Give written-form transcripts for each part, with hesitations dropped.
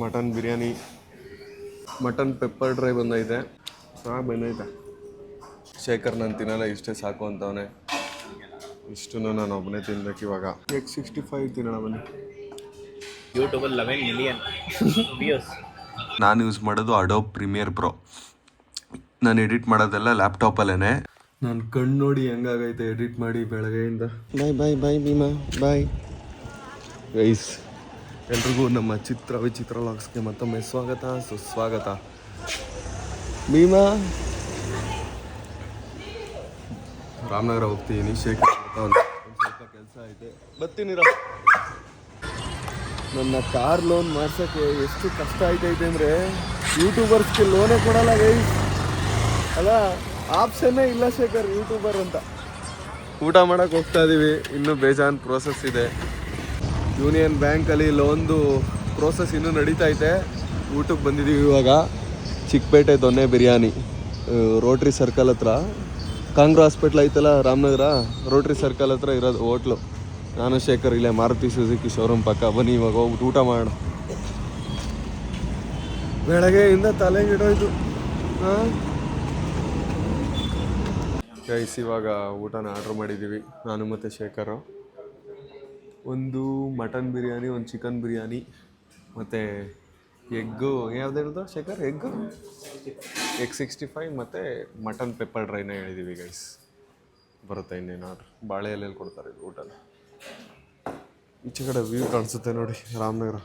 Mutton biryani, mutton pepper dry ಬಂದೈತೆ. ಚೆನ್ನಾಗಿ ಬಂದೈತೆ. ಶೇಖರ್ ನಾನು ತಿನ್ನಲ್ಲ, ಇಷ್ಟೇ ಸಾಕು ಅಂತವನೇ. ಇಷ್ಟು ನಾನು ಒಬ್ಬನೇ ತಿನ್ಬೇಕು ಇವಾಗ. X65 ತಿನ್ನೋಣ ಬನ್ನಿ. ಯೂಟ್ಯೂಬಲ್ಲಿ 11 ಮಿಲಿಯನ್ ವ್ಯೂಸ್. ನಾನು ಯೂಸ್ ಮಾಡೋದು ಅಡೋಬ್ ಪ್ರೀಮಿಯರ್ ಪ್ರೋ. ನಾನು ಎಡಿಟ್ ಮಾಡೋದೆಲ್ಲ ಲ್ಯಾಪ್ಟಾಪಲ್ಲೇ. ನಾನು ಕಣ್ಣು ನೋಡಿ ಹೆಂಗಾಗೈತೆ ಎಡಿಟ್ ಮಾಡಿ ಬೆಳಗ್ಗೆಯಿಂದ. ಬಾಯ್ ಭೀಮಾ ಬಾಯ್ ಗೈಸ್. ಎಲ್ರಿಗೂ ನಮ್ಮ ಚಿತ್ರ ವಿಚಿತ್ರ ಲಾಗ್ಸ್ಗೆ ಮತ್ತೊಮ್ಮೆ ಸ್ವಾಗತ ಸುಸ್ವಾಗತ. ಭೀಮಾ ರಾಮನಗರ ಹೋಗ್ತೀನಿ, ಶೇಖರ್ ಒಂದು ಸ್ವಲ್ಪ ಕೆಲಸ ಐತೆ, ಬರ್ತೀನಿರ. ನನ್ನ ಕಾರ್ ಲೋನ್ ಮಾಡ್ಸೋಕ್ಕೆ ಎಷ್ಟು ಕಷ್ಟ ಆಯ್ತೈತೆ ಅಂದರೆ, ಯೂಟ್ಯೂಬರ್ಸ್ಗೆ ಲೋನೇ ಕೊಡಲ್ಲ ಗೈಸ್. ಅಲ್ಲ, ಆಪ್ಷನ್ನೇ ಇಲ್ಲ ಶೇಖರ್ ಯೂಟ್ಯೂಬರ್ ಅಂತ. ಊಟ ಮಾಡೋಕ್ಕೆ ಹೋಗ್ತಾ ಇದ್ದೀವಿ, ಇನ್ನೂ ಬೇಜಾನ್ ಪ್ರೋಸೆಸ್ ಇದೆ. ಯೂನಿಯನ್ ಬ್ಯಾಂಕಲ್ಲಿ ಲೋನ್ದು ಪ್ರೋಸೆಸ್ ಇನ್ನೂ ನಡೀತೈತೆ. ಊಟಕ್ಕೆ ಬಂದಿದ್ದೀವಿ ಇವಾಗ. ಚಿಕ್ಕಪೇಟೆ ದೊನ್ನೆ ಬಿರಿಯಾನಿ, ರೋಟ್ರಿ ಸರ್ಕಲ್ ಹತ್ರ. ಕಾಂಗ್ರೋ ಹಾಸ್ಪಿಟ್ಲ್ ಐತಲ್ಲ ರಾಮನಗರ, ರೋಟ್ರಿ ಸರ್ಕಲ್ ಹತ್ರ ಇರೋದು ಹೋಟ್ಲು. ನಾನು ಶೇಖರ್ ಇಲ್ಲೇ ಮಾರುತಿ ಸುಜುಕಿ ಶೋರೂಮ್ ಪಕ್ಕ. ಬನ್ನಿ ಇವಾಗ ಹೋಗ್ಬಿಟ್ಟು ಊಟ ಮಾಡೋಣ. ಬೆಳಗ್ಗೆಯಿಂದ ತಲೆಗಿಡೋಯ್ತು. ಹಾಂ ಗೈಸ್, ಇವಾಗ ಊಟನ ಆರ್ಡ್ರ್ ಮಾಡಿದ್ದೀವಿ ನಾನು ಮತ್ತು ಶೇಖರು. ಒಂದು ಮಟನ್ ಬಿರಿಯಾನಿ, ಒಂದು ಚಿಕನ್ ಬಿರಿಯಾನಿ ಮತ್ತು ಎಗ್ಗು. ಯಾವ್ದು ಹೇಳ್ದು ಶೇಖರ್? ಎಗ್ಗು X65 ಮತ್ತು ಮಟನ್ ಪೆಪ್ಪರ್ ಡ್ರೈನ ಹೇಳಿದ್ದೀವಿ ಗೈಸ್. ಬರುತ್ತೆ ಇನ್ನೇನು ಆರ್ಡ್ರ್. ಬಾಳೆ ಎಲೆಯಲ್ಲಿ ಕೊಡ್ತಾರೆ ಇದು ಊಟನ. ಈಚೆ ಕಡೆ ವ್ಯೂ ಕಾಣಿಸುತ್ತೆ ನೋಡಿ ರಾಮನಗರ.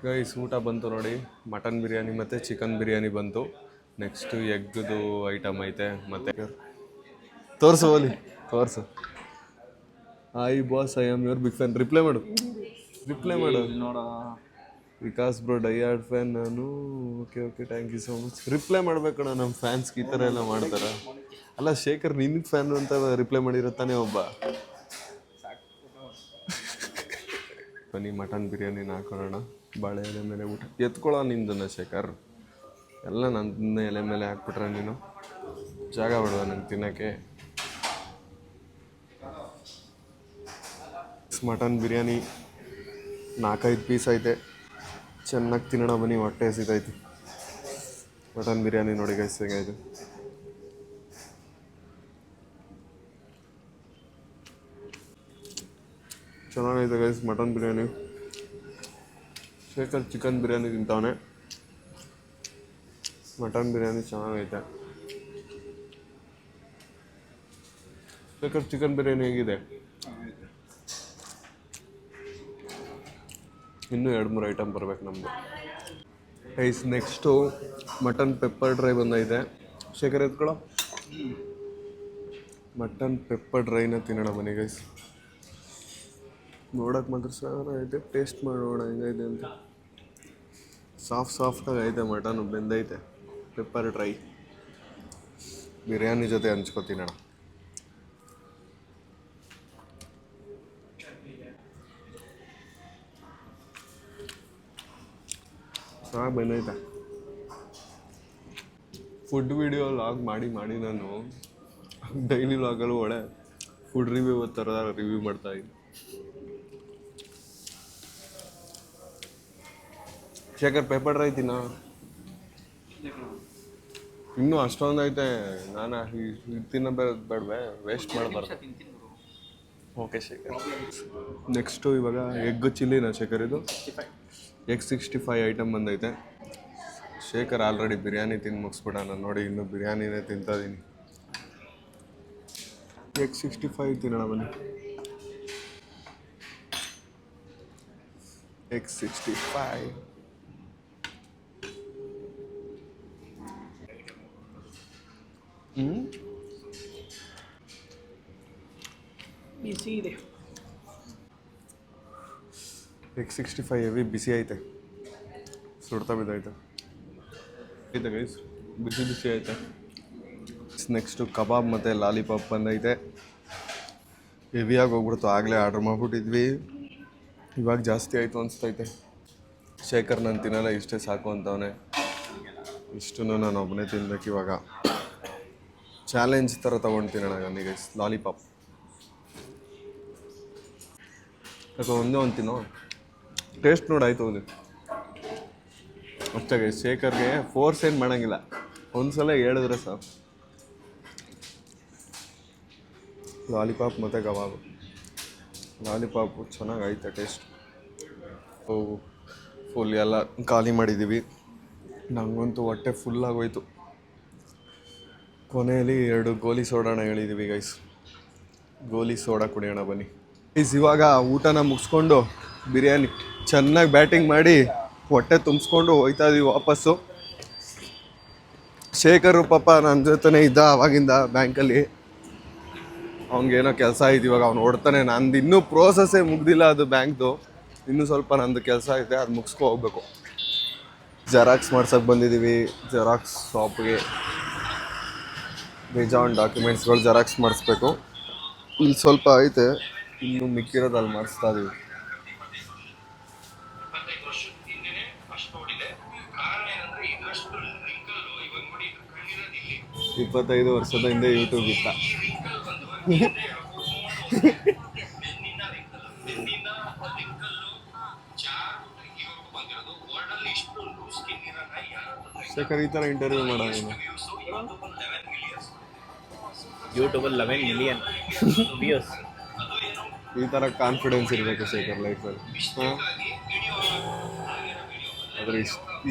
ಗೈಸ್ ಊಟ ಬಂತು ನೋಡಿ. ಮಟನ್ ಬಿರಿಯಾನಿ ಮತ್ತು ಚಿಕನ್ ಬಿರಿಯಾನಿ ಬಂತು. ನೆಕ್ಸ್ಟು ಎಗ್ಗದು ಐಟಮ್ ಐತೆ. ಮತ್ತು ತೋರಿಸು ಓಲಿ, ತೋರಿಸು. Hi boss, I am your big fan. Reply ಮಾಡು ನೋಡ. Vikas bro die hard fan ನಾನು. Okay thank you so much. Reply ಮಾಡ್ಬೇಕಣ್ಣ, ನಮ್ಮ ಫ್ಯಾನ್ಸ್ಗೆ ಈ ಥರ ಎಲ್ಲ ಮಾಡ್ತಾರೆ. ಅಲ್ಲ ಶೇಖರ್, ನಿನಗೆ ಫ್ಯಾನ್ ಅಂತ ರಿಪ್ಲೈ ಮಾಡಿರುತ್ತಾನೆ ಒಬ್ಬ. ಬನ್ನಿ ಮಟನ್ ಬಿರಿಯಾನಿನ ಹಾಕೊಳ್ಳೋಣ. ಬಾಳೆ ಎಲೆ ಮೇಲೆ ಊಟ ಎತ್ಕೊಳ್ಳೋ ನಿಂದನ್ನ ಶೇಖರ್. ಎಲ್ಲ ನನ್ನ ಎಲೆ ಮೇಲೆ ಹಾಕ್ಬಿಟ್ರೆ ನೀನು ಜಾಗ ಬಿಡುವ ನಂಗೆ ತಿನ್ನೋಕ್ಕೆ. ಮಟನ್ ಬಿರಿಯಾನಿ 4-5 ಪೀಸ್ ಐತೆ. ಚೆನ್ನಾಗಿ ತಿನ್ನೋಣ ಬನ್ನಿ, ಹೊಟ್ಟೆ ಹಸಿತೈತಿ. ಮಟನ್ ಬಿರಿಯಾನಿ ನೋಡಿ ಗೈಸ್ ಹೇಗಾಯ್ತು. ಚೆನ್ನಾಗೈತೆ guys mutton biryani. Shekhar chicken biryani ತಿಂತಾವನೆ. ಮಟನ್ ಬಿರಿಯಾನಿ ಚೆನ್ನಾಗೈತೆ. ಶೇಖರ್ ಚಿಕನ್ ಬಿರಿಯಾನಿ ಹೇಗಿದೆ? ಇನ್ನೂ 2-3 ಐಟಮ್ ಬರ್ಬೇಕು ನಮ್ಮದು guys. Next mutton pepper dry ಬಂದೈತೆ. ಶೇಖರ್ ಎತ್ಕೊಳ್ಳೋ. ಮಟನ್ ಪೆಪ್ಪರ್ ಡ್ರೈನ ತಿನ್ನೋಣ ಬನ್ನಿ ಗೈಸ್. ನೋಡೋಕೆ ಮಾತ್ರ ಸಾರ ಐತೆ. ಟೇಸ್ಟ್ ಮಾಡೋಣ ಹೆಂಗೈತೆ ಅಂತ. ಸಾಫ್ಟಾಗಿ ಐತೆ ಮಟನ್, ಬೆಂದೈತೆ. ಪೆಪ್ಪರ್ ಡ್ರೈ ಬಿರಿಯಾನಿ ಜೊತೆ ಹಂಚ್ಕೊತೀನಿ ಅಣ್ಣ. ಚೆನ್ನಾಗಿ ಬಂದೈತೆ. ಫುಡ್ ವಿಡಿಯೋ ಲಾಗ್ ಮಾಡಿ ನಾನು ಡೈಲಿ ಲಾಗಲ್ಲೂ ಒಳ್ಳೆ ಫುಡ್ ರಿವ್ಯೂ ಥರ ರಿವ್ಯೂ ಮಾಡ್ತಾಯಿದ್ದೀನಿ. ಶೇಖರ್ ಪೆಪ್ಪರ್ ಡ್ರೈ ತಿನ್ನ. ಇನ್ನೂ ಅಷ್ಟೊಂದು ಐತೆ. ನಾನು ತಿನ್ನೋ ಬೇಡವೆ, ವೇಸ್ಟ್ ಮಾಡಬಾರ್ದು. ಓಕೆ ಶೇಖರ್. ನೆಕ್ಸ್ಟು ಇವಾಗ ಎಗ್ ಚಿಲ್ಲಿನ ಶೇಖರ್. ಇದು X65 ಐಟಮ್ ಬಂದೈತೆ. ಶೇಖರ್ ಆಲ್ರೆಡಿ ಬಿರಿಯಾನಿ ತಿಂದು ಮುಗಿಸ್ಬಿಟ್ಟ. ನಾನು ನೋಡಿ ಇನ್ನೂ ಬಿರಿಯಾನಿನೇ ತಿಂತಾಯಿದ್ದೀನಿ. X65 ತಿನ್ನೋಣ ಬನ್ನಿ. X65 ಬಿಸಿ ಇದೆ. X65 ಹೆವಿ ಬಿಸಿ ಐತೆ. ಸುಡ್ತಾ ಬಿದ್ದೈತೆ ಗೈಸ್, ಬಿಸಿ ಐತೆ. ನೆಕ್ಸ್ಟು ಕಬಾಬ್ ಮತ್ತು ಲಾಲಿಪಾಪ್ ಬಂದೈತೆ. ಹೆವಿಯಾಗಿ ಹೋಗ್ಬಿಡ್ತು. ಆಗಲೇ ಆರ್ಡ್ರ್ ಮಾಡಿಬಿಟ್ಟಿದ್ವಿ, ಇವಾಗ ಜಾಸ್ತಿ ಆಯಿತು ಅನಿಸ್ತೈತೆ. ಶೇಖರ್ ನಾನು ತಿನ್ನಲ್ಲ, ಇಷ್ಟೇ ಸಾಕು ಅಂತವನೇ. ಇಷ್ಟು ನಾನು ಒಬ್ಬನೇ ತಿನ್ಬೇಕು ಇವಾಗ. ಚಾಲೆಂಜ್ ಥರ ತೊಗೊಂಡು ತಿನ್ನೋಣ ನನಗೆ ಗೈಸ್. ಲಾಲಿಪಾಪ್ ಯಾಕೆ ಒಂದೇ ಒಂದು ತಿನ್ನೋ. ಟೇಸ್ಟ್ ನೋಡಿ ಆಯಿತು. ಅಷ್ಟಾಗೆ ಶೇಖರ್ಗೆ ಫೋರ್ಸ್ ಏನು ಮಾಡೋಂಗಿಲ್ಲ, ಒಂದ್ಸಲ ಹೇಳಿದ್ರೆ ಸಾಕು. ಲಾಲಿಪಾಪ್ ಮತ್ತು ಕಬಾಬು. ಲಾಲಿಪಾಪು ಚೆನ್ನಾಗೈತೆ ಟೇಸ್ಟ್. ಫುಲ್ ಎಲ್ಲ ಖಾಲಿ ಮಾಡಿದ್ದೀವಿ. ನನಗಂತೂ ಹೊಟ್ಟೆ ಫುಲ್ ಆಗೋಯ್ತು. ಕೊನೆಯಲ್ಲಿ 2 ಗೋಲಿ ಸೋಡಾನ ಹೇಳಿದ್ದೀವಿ ಗೈಸ್. ಗೋಲಿ ಸೋಡಾ ಕುಡಿಯೋಣ ಬನ್ನಿ ಗೈಸ್. ಇವಾಗ ಊಟನ ಮುಗಿಸ್ಕೊಂಡು ಬಿರಿಯಾನಿ ಚೆನ್ನಾಗಿ ಬ್ಯಾಟಿಂಗ್ ಮಾಡಿ ಹೊಟ್ಟೆ ತುಂಬಿಸ್ಕೊಂಡು ಹೋಯ್ತಾ ಇದೀವಿ ವಾಪಸ್ಸು. ಶೇಖರು ಪಾಪ ನನ್ನ ಜೊತೆನೇ ಇದ್ದ ಅವಾಗಿಂದ ಬ್ಯಾಂಕಲ್ಲಿ. ಅವ್ನಿಗೇನೋ ಕೆಲಸ ಐತಿ, ಇವಾಗ ಅವ್ನು ಓಡ್ತಾನೆ. ನಂದು ಇನ್ನೂ ಪ್ರೋಸೆಸ್ಸೇ ಮುಗ್ದಿಲ್ಲ ಅದು ಬ್ಯಾಂಕ್ದು. ಇನ್ನೂ ಸ್ವಲ್ಪ ನಂದು ಕೆಲಸ ಐತೆ, ಅದು ಮುಗಿಸ್ಕೊ ಹೋಗ್ಬೇಕು. ಜೆರಾಕ್ಸ್ ಮಾಡ್ಸೋಕೆ ಬಂದಿದ್ದೀವಿ ಜೆರಾಕ್ಸ್ ಶಾಪ್ಗೆ. ಬೇಜಾನ್ ಡಾಕ್ಯುಮೆಂಟ್ಸ್ಗಳು ಜೆರಾಕ್ಸ್ ಮಾಡಿಸ್ಬೇಕು. ಇಲ್ಲಿ ಸ್ವಲ್ಪ ಐತೆ, ಇನ್ನು ಮಿಕ್ಕಿರೋದು ಅಲ್ಲಿ ಮಾಡಿಸ್ತಾ ಇದೀವಿ. 25 ವರ್ಷದ ಹಿಂದೆ ಯೂಟ್ಯೂಬ್ ಇತ್ತ. ಶೇಖರ್, ಈ ಥರ ಇಂಟರ್ವ್ಯೂ ಮಾಡೋ ನೀನು. ಯೂಟ್ಯೂಬಲ್ಲಿ 11 ಮಿಲಿಯನ್ ವ್ಯೂಸ್. ಈ ಥರ ಕಾನ್ಫಿಡೆನ್ಸ್ ಇರಬೇಕು ಶೇಖರ್ ಲೈಫಲ್ಲಿ. ಹಾಂ, ಆದರೆ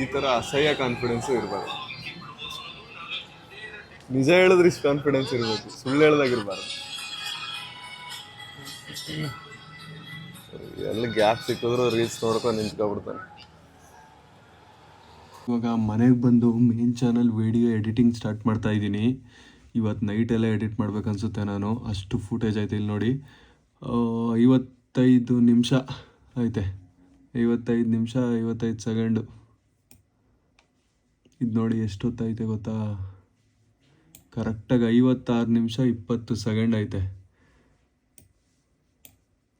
ಈ ಥರ ಅಸಹ್ಯ ಕಾನ್ಫಿಡೆನ್ಸು ಇರಬಾರ್ದು. ನಿಜ ಹೇಳಿದ್ರೆ ಇಷ್ಟು ಕಾನ್ಫಿಡೆನ್ಸ್ ಇರಬೇಕು, ಸುಳ್ಳು ಹೇಳ್ದಾಗಿರ್ಬಾರ್ದು. ಎಲ್ಲ ಗ್ಯಾಪ್ ಸಿಕ್ಕಿದ್ರು ರೀಲ್ಸ್ ನೋಡ್ಕೊಂಡು ನಿಂತ್ಕೊಬಿಡ್ತಾನೆ. ಇವಾಗ ಮನೆಗೆ ಬಂದು main channel video editing start ಮಾಡ್ತಾ ಇದ್ದೀನಿ. ಇವತ್ತು ನೈಟೆಲ್ಲ ಎಡಿಟ್ ಮಾಡ್ಬೇಕನ್ಸುತ್ತೆ ನಾನು, ಅಷ್ಟು ಫುಟೇಜ್ ಐತೆ. ಇಲ್ಲಿ ನೋಡಿ, 55 ನಿಮಿಷ ಐತೆ. 55 ನಿಮಿಷ 55 ಸೆಕೆಂಡು. ಇದು ನೋಡಿ ಎಷ್ಟೊತ್ತೈತೆ ಗೊತ್ತಾ? ಕರೆಕ್ಟಾಗಿ 56 ನಿಮಿಷ 20 ಸೆಕೆಂಡ್ ಐತೆ.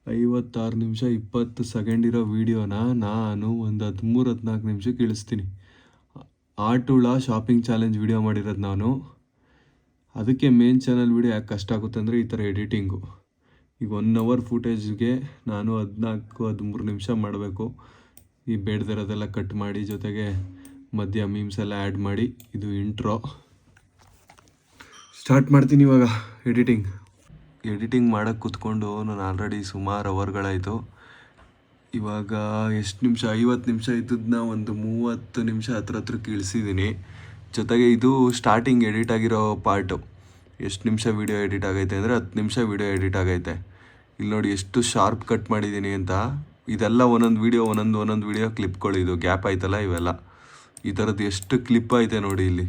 56 ನಿಮಿಷ 20 ಸೆಕೆಂಡ್ ಇರೋ ವೀಡಿಯೋನ ನಾನು ಒಂದು 13-14 ನಿಮಿಷಕ್ಕೆ ಇಳಿಸ್ತೀನಿ. ಆಟುಳ ಶಾಪಿಂಗ್ ಚಾಲೆಂಜ್ ವೀಡಿಯೋ ಮಾಡಿರೋದು ನಾನು. ಅದಕ್ಕೆ ಮೇನ್ ಚಾನಲ್ ವೀಡಿಯೋ ಯಾಕೆ ಕಷ್ಟ ಆಗುತ್ತೆ ಅಂದರೆ ಈ ಥರ ಎಡಿಟಿಂಗು. ಈಗ 1 ಅವರ್ ಫುಟೇಜ್ಗೆ ನಾನು 14-13 ನಿಮಿಷ ಮಾಡಬೇಕು. ಈ ಬೇಡದಿರೋದೆಲ್ಲ ಕಟ್ ಮಾಡಿ, ಜೊತೆಗೆ ಮಧ್ಯ ಮೀಮ್ಸ್ ಎಲ್ಲ ಆ್ಯಡ್ ಮಾಡಿ. ಇದು ಇಂಟ್ರೋ. ಸ್ಟಾರ್ಟ್ ಮಾಡ್ತೀನಿ ಇವಾಗ ಎಡಿಟಿಂಗ್ ಮಾಡೋಕ್ಕೆ ಕೂತ್ಕೊಂಡು ನಾನು ಆಲ್ರೆಡಿ ಸುಮಾರು ಅವರ್ಗಳಾಯಿತು. ಇವಾಗ ಎಷ್ಟು ನಿಮಿಷ? 50 ನಿಮಿಷ ಇದ್ದದನ್ನ ಒಂದು 30 ನಿಮಿಷ ಹತ್ರಕ್ಕೆ ಇಳಿಸಿದ್ದೀನಿ. ಜೊತೆಗೆ ಇದು ಸ್ಟಾರ್ಟಿಂಗ್ ಎಡಿಟ್ ಆಗಿರೋ ಪಾರ್ಟು. ಎಷ್ಟು ನಿಮಿಷ ವೀಡಿಯೋ ಎಡಿಟ್ ಆಗೈತೆ ಅಂದರೆ 10 ನಿಮಿಷ ವೀಡಿಯೋ ಎಡಿಟ್ ಆಗೈತೆ. ಇಲ್ಲಿ ನೋಡಿ ಎಷ್ಟು ಶಾರ್ಪ್ ಕಟ್ ಮಾಡಿದ್ದೀನಿ ಅಂತ. ಇದೆಲ್ಲ ಒಂದೊಂದು ವೀಡಿಯೋ ಕ್ಲಿಪ್ಗಳು. ಇದು ಗ್ಯಾಪ್ ಆಯ್ತಲ್ಲ, ಇವೆಲ್ಲ ಈ ಥರದ್ದು ಎಷ್ಟು ಕ್ಲಿಪ್ ಐತೆ ನೋಡಿ ಇಲ್ಲಿ.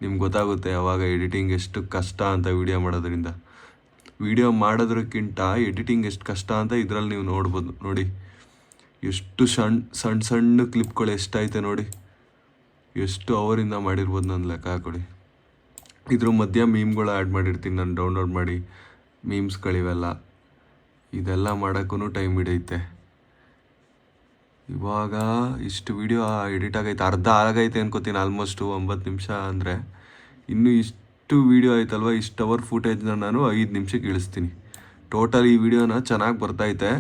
ನಿಮ್ಗೆ ಗೊತ್ತಾಗುತ್ತೆ ಯಾವಾಗ ಎಡಿಟಿಂಗ್ ಎಷ್ಟು ಕಷ್ಟ ಅಂತ ವೀಡಿಯೋ ಮಾಡೋದ್ರಿಂದ. ವೀಡಿಯೋ ಮಾಡೋದ್ರಕ್ಕಿಂತ ಎಡಿಟಿಂಗ್ ಎಷ್ಟು ಕಷ್ಟ ಅಂತ ಇದರಲ್ಲಿ ನೀವು ನೋಡ್ಬೋದು. ನೋಡಿ ಎಷ್ಟು ಸಣ್ಣ ಕ್ಲಿಪ್ಗಳು ಎಷ್ಟೈತೆ ನೋಡಿ. ಎಷ್ಟು ಅವರಿಂದ ಮಾಡಿರ್ಬೋದು ನನ್ನ ಲೆಕ್ಕ ಹಾಕೊಳ್ಳಿ. ಇದ್ರ ಮಧ್ಯ ಮೀಮ್ಗಳು ಆ್ಯಡ್ ಮಾಡಿರ್ತೀನಿ ನಾನು ಡೌನ್ಲೋಡ್ ಮಾಡಿ, ಮೀಮ್ಸ್ಗಳಿವೆಲ್ಲ. ಇದೆಲ್ಲ ಮಾಡೋಕ್ಕೂ ಟೈಮ್ ಹಿಡಿಯುತ್ತೆ. ಇವಾಗ ಇಷ್ಟು ವೀಡಿಯೋ ಎಡಿಟ್ ಆಗೈತೆ, ಅರ್ಧ ಆಗೈತೆ ಅನ್ಕೋತೀನಿ ಆಲ್ಮೋಸ್ಟು. 9 ನಿಮಿಷ ಅಂದರೆ ಇನ್ನೂ ಇಷ್ಟು ವೀಡಿಯೋ ಆಯ್ತಲ್ವ. ಇಷ್ಟು ಅವರ್ ಫುಟೇಜ್ನ ನಾನು 5 ನಿಮಿಷಕ್ಕೆ ಇಳಿಸ್ತೀನಿ. ಟೋಟಲ್ ಈ ವಿಡಿಯೋನ ಚೆನ್ನಾಗಿ ಬರ್ತೈತೆ,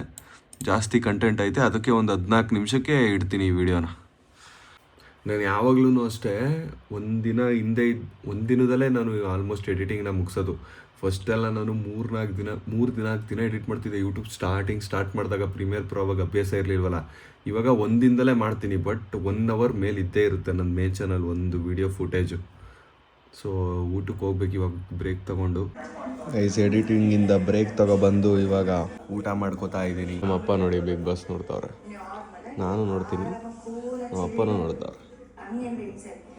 ಜಾಸ್ತಿ ಕಂಟೆಂಟ್ ಐತೆ. ಅದಕ್ಕೆ ಒಂದು 14 ನಿಮಿಷಕ್ಕೆ ಇಡ್ತೀನಿ ಈ ವಿಡಿಯೋನ. ನಾನು ಯಾವಾಗ್ಲೂ ಅಷ್ಟೇ ಒಂದು ದಿನದಲ್ಲೇ ನಾನು ಆಲ್ಮೋಸ್ಟ್ ಎಡಿಟಿಂಗ್ನ ಮುಗಿಸೋದು. ಫಸ್ಟೆಲ್ಲ ನಾನು 3-4 ದಿನ ಎಡಿಟ್ ಮಾಡ್ತಿದ್ದೆ. ಯೂಟ್ಯೂಬ್ ಸ್ಟಾರ್ಟ್ ಮಾಡಿದಾಗ ಪ್ರೀಮಿಯರ್ ಪ್ರೋ ಅವಾಗ ಅಭ್ಯಾಸ ಇರಲಿಲ್ವಲ್ಲ. ಇವಾಗ 1 ದಿನದಲ್ಲೇ ಮಾಡ್ತೀನಿ. ಬಟ್ 1 ಅವರ್ ಮೇಲೆ ಇದ್ದೇ ಇರುತ್ತೆ ನನ್ನ ಮೇನ್ ಚಾನಲ್ ಒಂದು ವಿಡಿಯೋ ಫುಟೇಜು. ಸೊ ಊಟಕ್ಕೆ ಹೋಗ್ಬೇಕು ಇವಾಗ, ಬ್ರೇಕ್ ತೊಗೊಂಡು. ಎಡಿಟಿಂಗಿಂದ ಬ್ರೇಕ್ ತೊಗೊಬಂದು ಇವಾಗ ಊಟ ಮಾಡ್ಕೋತಾ ಇದ್ದೀನಿ. ನಮ್ಮಪ್ಪ ನೋಡಿ ಬಿಗ್ ಬಾಸ್ ನೋಡ್ತಾವ್ರೆ, ನಾನು ನೋಡ್ತೀನಿ, ನಮ್ಮಪ್ಪನೂ ನೋಡ್ತಾವ್ರೆ.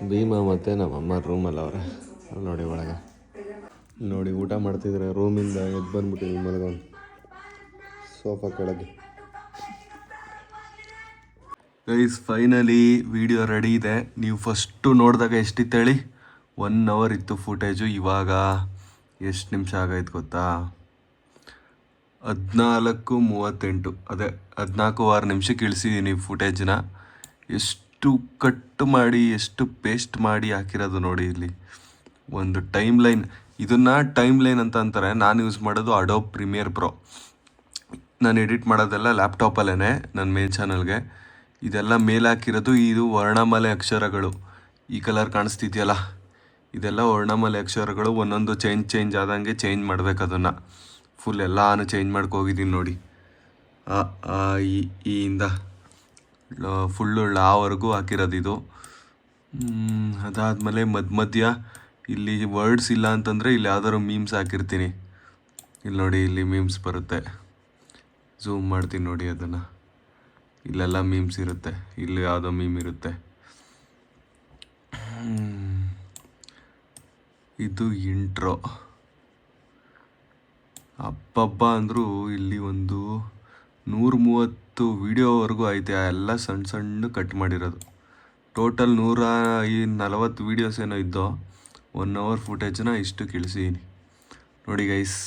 ಭೀಮಾ ಮತ್ತು ನಮ್ಮಮ್ಮ ರೂಮಲ್ಲಿ ಅವ್ರೆ ನೋಡಿ ಒಳಗೆ. ನೋಡಿ ಊಟ ಮಾಡ್ತಿದ್ರೆ ರೂಮಿಂದ ಎದ್ದು ಬಂದ್ಬಿಟ್ಟಿದ್ದೀನಿ ಮಲಗೊಂಡು ಸೋಫಾ ಕೆಳಗೆ. ಗೈಸ್ ಫೈನಲಿ ವಿಡಿಯೋ ರೆಡಿ ಇದೆ. ನೀವು ಫಸ್ಟು ನೋಡಿದಾಗ ಎಷ್ಟಿತ್ತು ಹೇಳಿ? 1 ಅವರ್ ಇತ್ತು ಫುಟೇಜು. ಇವಾಗ ಎಷ್ಟು ನಿಮಿಷ ಆಗೈತೆ ಗೊತ್ತಾ? 14:38. ಅದೇ 14.6 ನಿಮಿಷಕ್ಕೆ ಇಳಿಸಿದ್ದೀನಿ ಫುಟೇಜ್ನ. ಎಷ್ಟು ಕಟ್ ಮಾಡಿ, ಎಷ್ಟು ಪೇಸ್ಟ್ ಮಾಡಿ ಹಾಕಿರೋದು ನೋಡಿ ಇಲ್ಲಿ. ಒಂದು ಟೈಮ್ ಲೈನ್, ಇದನ್ನು ಟೈಮ್ ಲೈನ್ ಅಂತ ಅಂತಾರೆ. ನಾನು ಯೂಸ್ ಮಾಡೋದು ಅಡೋಬ್ ಪ್ರೀಮಿಯರ್ ಪ್ರೋ. ನಾನು ಎಡಿಟ್ ಮಾಡೋದೆಲ್ಲ ಲ್ಯಾಪ್ಟಾಪಲ್ಲೇ ನನ್ನ ಮೇನ್ ಚಾನಲ್ಗೆ. ಇದೆಲ್ಲ ಮೇಲೆ ಹಾಕಿರೋದು ಇದು ವರ್ಣಮಾಲೆ ಅಕ್ಷರಗಳು. ಈ ಕಲರ್ ಕಾಣಿಸ್ತಿದೆಯಲ್ಲ, ಇದೆಲ್ಲ ವರ್ಣಮಾಲೆ ಅಕ್ಷರಗಳು. ಒಂದೊಂದು ಚೇಂಜ್ ಆದಂಗೆ ಚೇಂಜ್ ಮಾಡ್ಬೇಕು ಅದನ್ನು. ಫುಲ್ ಎಲ್ಲಾನು ಚೇಂಜ್ ಮಾಡ್ಕೋಗಿದ್ದೀನಿ ನೋಡಿ. ಆ ಆ ಈ ಇಂದ ಫುಲ್ಲು ಲಾವರೆಗೂ ಹಾಕಿರೋದು ಇದು. ಅದಾದಮೇಲೆ ಮಧ್ಯ ಇಲ್ಲಿ ವರ್ಡ್ಸ್ ಇಲ್ಲ ಅಂತಂದರೆ ಇಲ್ಲಿ ಯಾವ್ದಾದ್ರು ಮೀಮ್ಸ್ ಹಾಕಿರ್ತೀನಿ. ಇಲ್ಲಿ ನೋಡಿ, ಇಲ್ಲಿ ಮೀಮ್ಸ್ ಬರುತ್ತೆ. ಝೂಮ್ ಮಾಡ್ತೀನಿ ನೋಡಿ ಅದನ್ನು. ಇಲ್ಲೆಲ್ಲ ಮೀಮ್ಸ್ ಇರುತ್ತೆ, ಇಲ್ಲಿ ಯಾವುದೋ ಮೀಮ್ ಇರುತ್ತೆ. ಇದು ಇಂಟ್ರೋ. ಅಪ್ಪಬ್ಬ ಅಂದರೂ ಇಲ್ಲಿ ಒಂದು 130 ವೀಡಿಯೋವರೆಗೂ ಐತೆ. ಎಲ್ಲ ಸಣ್ಣ ಸಣ್ಣ ಕಟ್ ಮಾಡಿರೋದು. ಟೋಟಲ್ 140 ವೀಡಿಯೋಸ್ ಏನೋ ಇದ್ದೋ. 1 ಅವರ್ ಫುಟೇಜ್ನ ಇಷ್ಟು ಇಳಿಸಿದ್ದೀನಿ ನೋಡಿ ಗೈಸ್.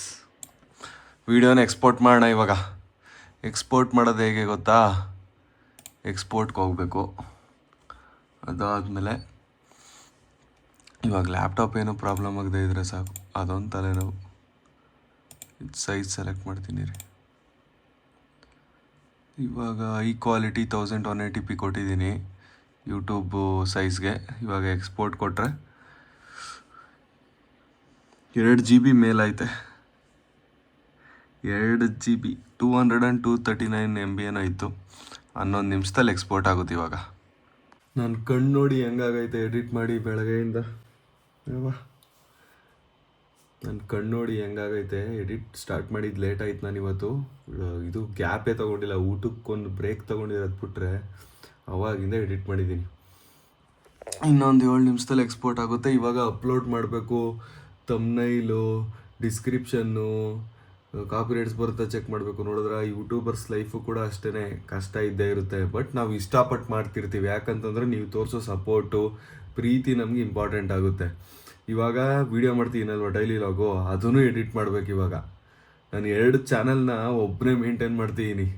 ವೀಡಿಯೋನ ಎಕ್ಸ್ಪೋರ್ಟ್ ಮಾಡೋಣ ಇವಾಗ. ಎಕ್ಸ್ಪೋರ್ಟ್ ಮಾಡೋದು ಹೇಗೆ ಗೊತ್ತಾ? ಎಕ್ಸ್ಪೋರ್ಟ್ಗೆ ಹೋಗಬೇಕು. ಅದಾದಮೇಲೆ ಇವಾಗ ಲ್ಯಾಪ್ಟಾಪ್ ಏನೋ ಪ್ರಾಬ್ಲಮ್ ಆಗದೆ ಇದ್ರೆ ಸಾಕು, ಅದೊಂದು ತಲೆನೋವು. ಇದು ಸೈಜ್ ಸೆಲೆಕ್ಟ್ ಮಾಡ್ತೀನಿ ರೀ. ಇವಾಗ ಈ ಕ್ವಾಲಿಟಿ 1180p ಕೊಟ್ಟಿದ್ದೀನಿ ಯೂಟ್ಯೂಬ್ ಸೈಜ್ಗೆ. ಇವಾಗ ಎಕ್ಸ್ಪೋರ್ಟ್ ಕೊಟ್ಟರೆ 2 GB ಮೇಲೈತೆ. 2 GB 239 MB ಏನೋ ಇತ್ತು. 11 ನಿಮಿಷದಲ್ಲಿ ಎಕ್ಸ್ಪೋರ್ಟ್ ಆಗುತ್ತೆ ಇವಾಗ. ನನ್ನ ಕಣ್ಣು ನೋಡಿ ಹೆಂಗಾಗೈತೆ ಎಡಿಟ್ ಮಾಡಿ ಬೆಳಗ್ಗೆಯಿಂದ. ನನ್ನ ಕಣ್ಣು ನೋಡಿ ಹೆಂಗಾಗೈತೆ. ಎಡಿಟ್ ಸ್ಟಾರ್ಟ್ ಮಾಡಿದ್ದು ಲೇಟ್ ಆಯ್ತು. ನಾನು ಇವತ್ತು ಇದು ಗ್ಯಾಪೇ ತೊಗೊಂಡಿಲ್ಲ, ಊಟಕ್ಕೊಂದು ಬ್ರೇಕ್ ತೊಗೊಂಡಿರೋದು ಬಿಟ್ರೆ ಅವಾಗಿಂದ ಎಡಿಟ್ ಮಾಡಿದ್ದೀನಿ. ಇನ್ನೊಂದು 7 ನಿಮಿಷದಲ್ಲಿ ಎಕ್ಸ್ಪೋರ್ಟ್ ಆಗುತ್ತೆ. ಇವಾಗ ಅಪ್ಲೋಡ್ ಮಾಡಬೇಕು. ತಮ್ನೈಲು, ಡಿಸ್ಕ್ರಿಪ್ಷನ್ನು, ಕಾಪಿರೈಟ್ಸ್ ಬರುತ್ತಾ ಚೆಕ್ ಮಾಡಬೇಕು. ನೋಡಿದ್ರೆ ಯೂಟ್ಯೂಬರ್ಸ್ ಲೈಫು ಕೂಡ ಅಷ್ಟೇ ಕಷ್ಟ ಇದ್ದೇ ಇರುತ್ತೆ. ಬಟ್ ನಾವು ಇಷ್ಟಪಟ್ಟು ಮಾಡ್ತಿರ್ತೀವಿ. ಯಾಕಂತಂದರೆ ನೀವು ತೋರಿಸೋ ಸಪೋರ್ಟು, ಪ್ರೀತಿ ನಮಗೆ ಇಂಪಾರ್ಟೆಂಟ್ ಆಗುತ್ತೆ. ಇವಾಗ ವೀಡಿಯೋ ಮಾಡ್ತೀನಲ್ವ ಡೈಲಿ ಲಾಗು, ಅದನ್ನು ಎಡಿಟ್ ಮಾಡಬೇಕು ಇವಾಗ. ನಾನು 2 ಚಾನಲ್ನ ಒಬ್ಬನೇ ಮೇಂಟೈನ್ ಮಾಡ್ತಿದ್ದೀನಿ.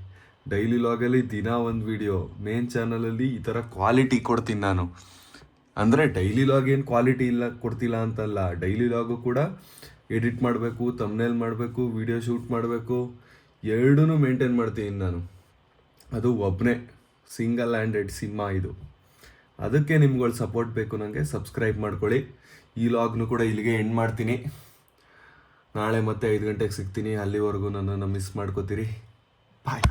ಡೈಲಿ ಲಾಗಲ್ಲಿ ದಿನ ಒಂದು ವೀಡಿಯೋ, ಮೇನ್ ಚಾನಲಲ್ಲಿ ಈ ಥರ ಕ್ವಾಲಿಟಿ ಕೊಡ್ತೀನಿ ನಾನು. ಅಂದರೆ ಡೈಲಿ ಲಾಗ್ ಏನು ಕ್ವಾಲಿಟಿ ಕೊಡ್ತಿಲ್ಲ ಅಂತಲ್ಲ. ಡೈಲಿ ಲಾಗು ಕೂಡ ಎಡಿಟ್ ಮಾಡಬೇಕು, ತಮ್ನೇಲ್ ಮಾಡಬೇಕು, ವೀಡಿಯೋ ಶೂಟ್ ಮಾಡಬೇಕು, 2 ಮೇಂಟೈನ್ ಮಾಡ್ತೀನಿ ನಾನು. ಅದು ಒಬ್ಬನೇ ಸಿಂಗಲ್ ಹ್ಯಾಂಡೆಡ್ ಸಿನಿಮಾ ಇದು. ಅದಕ್ಕೆ ನಿಮ್ಗಳ ಸಪೋರ್ಟ್ ಬೇಕು. ನನಗೆ ಸಬ್ಸ್ಕ್ರೈಬ್ ಮಾಡ್ಕೊಳ್ಳಿ. ಈ ಲಾಗ್ನು ಕೂಡ ಇಲ್ಲಿಗೆ ಎಂಡ್ ಮಾಡ್ತೀನಿ. ನಾಳೆ ಮತ್ತೆ 5 ಗಂಟೆಗೆ ಸಿಗ್ತೀನಿ. ಅಲ್ಲಿವರೆಗೂ ನನ್ನನ್ನು ಮಿಸ್ ಮಾಡ್ಕೋತೀರಿ. ಬಾಯ್.